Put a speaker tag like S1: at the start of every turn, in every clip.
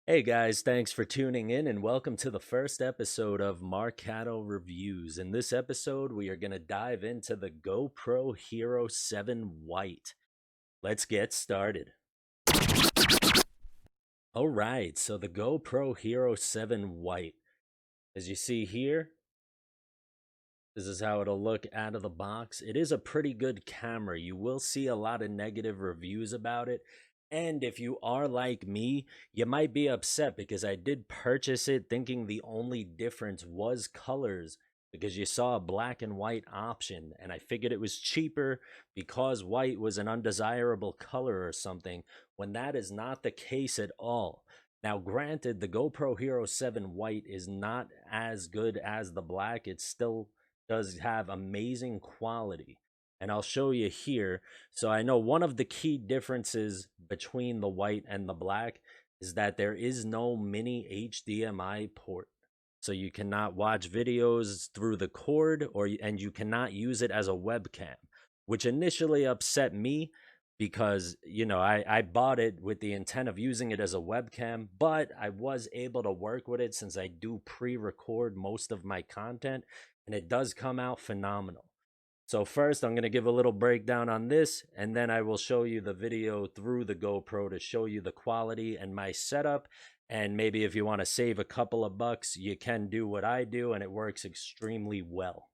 S1: Hey guys, thanks for tuning in and welcome to the first episode of Marcato Reviews. In this episode, we are going to dive into the GoPro Hero 7 White. Let's get started. All right, so the GoPro Hero 7 White. As you see here, this is how it'll look out of the box. It is a pretty good camera. You will see a lot of negative reviews about it. And if you are like me, you might be upset because I did purchase it thinking the only difference was colors because you saw a black and white option. And I figured it was cheaper because white was an undesirable color or something, when that is not the case at all. Now, granted, the GoPro Hero 7 White is not as good as the black. It's still does have amazing quality, and I'll show you here. So I know one of the key differences between the white and the black is that there is no mini HDMI port. So you cannot watch videos through the cord, and you cannot use it as a webcam, which initially upset me because I bought it with the intent of using it as a webcam, but I was able to work with it since I do pre-record most of my content, and it does come out phenomenal. So first, I'm going to give a little breakdown on this, and then I will show you the video through the GoPro to show you the quality and my setup. And maybe if you want to save a couple of bucks, you can do what I do, and it works extremely well.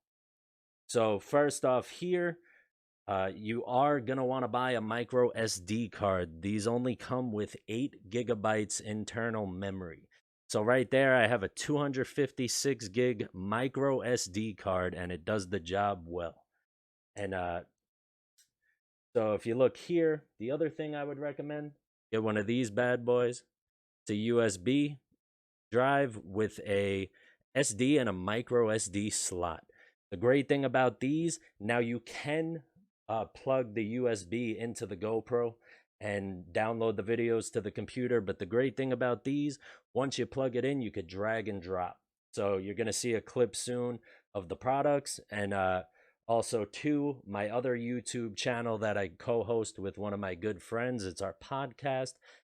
S1: So first off here, you are going to want to buy a micro SD card. These only come with 8 gigabytes internal memory. So right there, I have a 256 gig micro SD card, and it does the job well. And so if you look here, the other thing I would recommend, get one of these bad boys. It's a USB drive with a SD and a micro SD slot. The great thing about these, now you can plug the USB into the GoPro and download the videos to the computer. But the great thing about these, once you plug it in, you could drag and drop. So you're going to see a clip soon of the products. And also, too, my other YouTube channel that I co-host with one of my good friends. It's our podcast.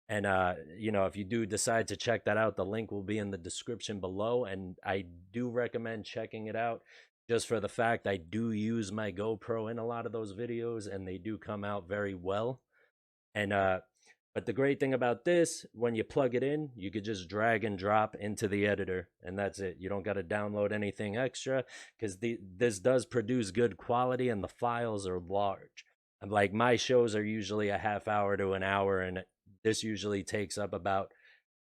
S1: And if you do decide to check that out, the link will be in the description below. And I do recommend checking it out just for the fact I do use my GoPro in a lot of those videos, and they do come out very well. And but the great thing about this, when you plug it in, you could just drag and drop into the editor, and that's it. You don't got to download anything extra because this does produce good quality, and the files are large. And like, my shows are usually a half hour to an hour, and this usually takes up about,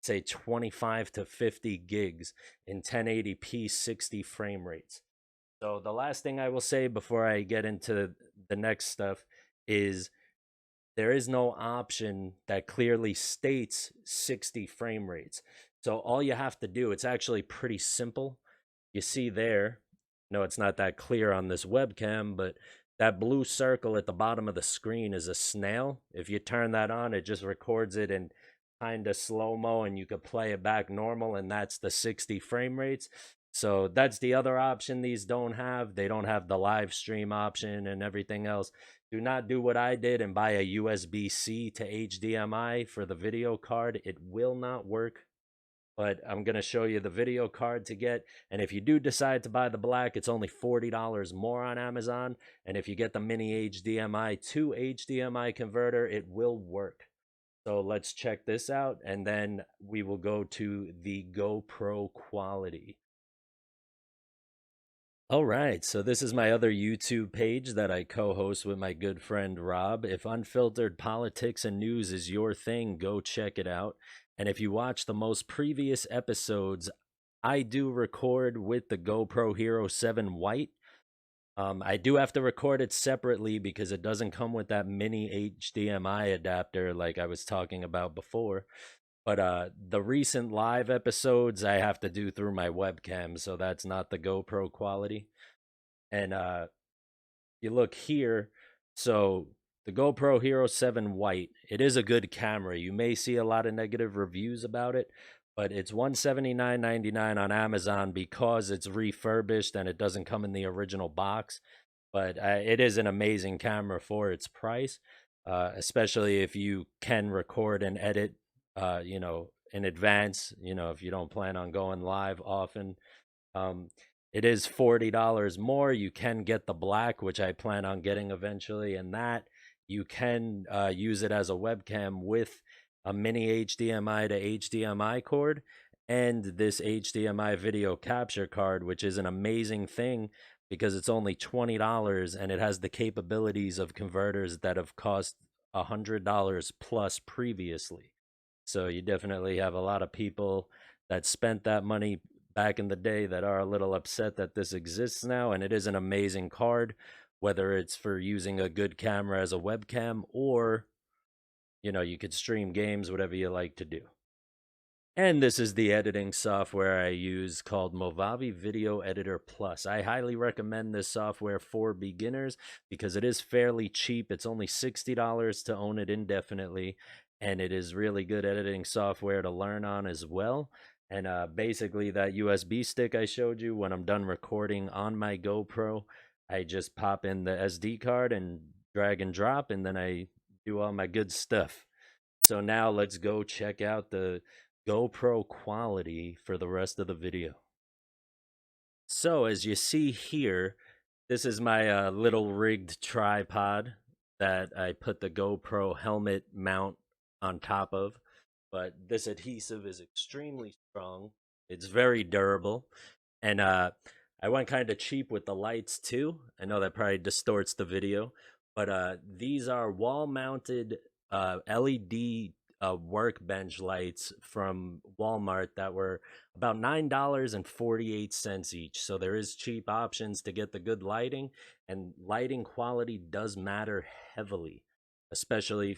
S1: say, 25 to 50 gigs in 1080p 60 frame rates. So the last thing I will say before I get into the next stuff is there is no option that clearly states 60 frame rates. So all you have to do, it's actually pretty simple. You see there, no, it's not that clear on this webcam, but that blue circle at the bottom of the screen is a snail. If you turn that on, it just records it in kind of slow-mo, and you could play it back normal, and that's the 60 frame rates. So that's the other option these don't have. They don't have the live stream option and everything else. Do not do what I did and buy a USB-C to HDMI for the video card. It will not work, but I'm going to show you the video card to get. And if you do decide to buy the black, it's only $40 more on Amazon. And if you get the mini HDMI to HDMI converter, it will work. So let's check this out, and then we will go to the GoPro Quality. All right, so this is my other YouTube page that I co-host with my good friend Rob. If unfiltered politics and news is your thing, go check it out. And if you watch the most previous episodes, I do record with the GoPro Hero 7 White. I do have to record it separately because it doesn't come with that mini HDMI adapter like I was talking about before. But the recent live episodes I have to do through my webcam, so that's not the GoPro Quality. And you look here, so the GoPro Hero 7 White, it is a good camera. You may see a lot of negative reviews about it, but it's $179.99 on Amazon because it's refurbished and it doesn't come in the original box. But it is an amazing camera for its price, especially if you can record and edit in advance, if you don't plan on going live often. Um, it is $40 more. You can get the black, which I plan on getting eventually, and that you can use it as a webcam with a mini HDMI to HDMI cord and this HDMI video capture card, which is an amazing thing because it's only $20 and it has the capabilities of converters that have cost $100 plus previously. So you definitely have a lot of people that spent that money back in the day that are a little upset that this exists now. And it is an amazing card, whether it's for using a good camera as a webcam or, you could stream games, whatever you like to do. And this is the editing software I use called Movavi Video Editor Plus. I highly recommend this software for beginners because it is fairly cheap. It's only $60 to own it indefinitely, and it is really good editing software to learn on as well. And basically, that USB stick I showed you, when I'm done recording on my GoPro, I just pop in the SD card and drag and drop, and then I do all my good stuff. So now let's go check out the GoPro Quality for the rest of the video. So as you see here, this is my little rigged tripod that I put the GoPro helmet mount on top of. But this adhesive is extremely strong. It's very durable. And I went kind of cheap with the lights too. I know that probably distorts the video, but these are wall mounted LED workbench lights from Walmart that were about $9.48 each. So there is cheap options to get the good lighting, and lighting quality does matter heavily, especially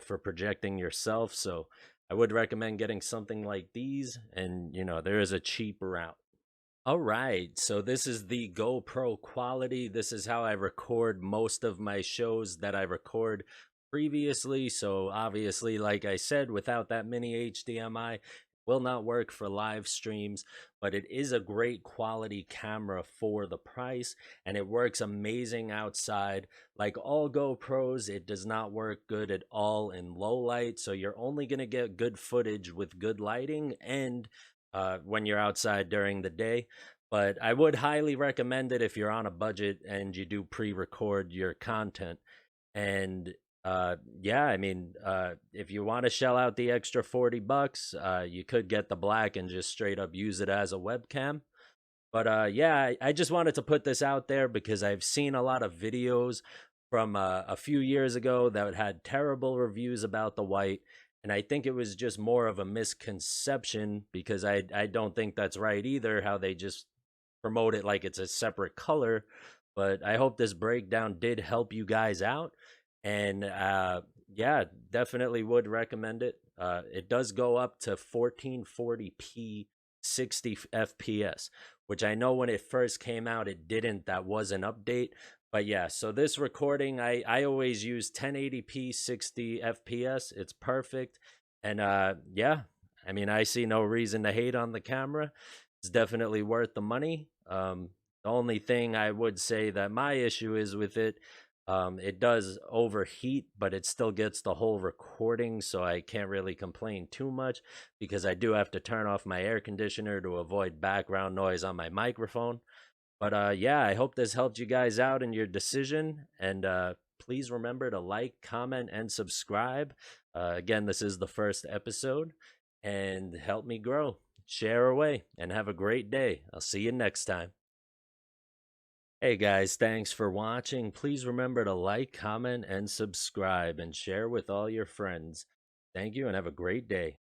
S1: for projecting yourself. So I would recommend getting something like these, and there is a cheap route. All right, so this is the GoPro Quality. This is how I record most of my shows that I record previously. So obviously, like I said, without that mini HDMI, will not work for live streams, but it is a great quality camera for the price, and it works amazing outside. Like all GoPros, it does not work good at all in low light, so you're only going to get good footage with good lighting and when you're outside during the day. But I would highly recommend it if you're on a budget and you do pre-record your content. And yeah, I mean, if you want to shell out the extra $40, you could get the black and just straight up use it as a webcam. But yeah, I just wanted to put this out there because I've seen a lot of videos from a few years ago that had terrible reviews about the white. And I think it was just more of a misconception because I don't think that's right either, how they just promote it like it's a separate color. But I hope this breakdown did help you guys out. And yeah, definitely would recommend it. It does go up to 1440p 60 FPS, which I know when it first came out, it didn't. That was an update. But yeah, so this recording, I always use 1080p 60 FPS. It's perfect. And yeah, I mean, I see no reason to hate on the camera. It's definitely worth the money. The only thing I would say that my issue is with it, it does overheat, but it still gets the whole recording, so I can't really complain too much because I do have to turn off my air conditioner to avoid background noise on my microphone. But yeah, I hope this helped you guys out in your decision. And please remember to like, comment, and subscribe. Again, this is the first episode, and help me grow. Share away, and have a great day. I'll see you next time. Hey guys, thanks for watching. Please remember to like, comment, and subscribe, and share with all your friends. Thank you, and have a great day.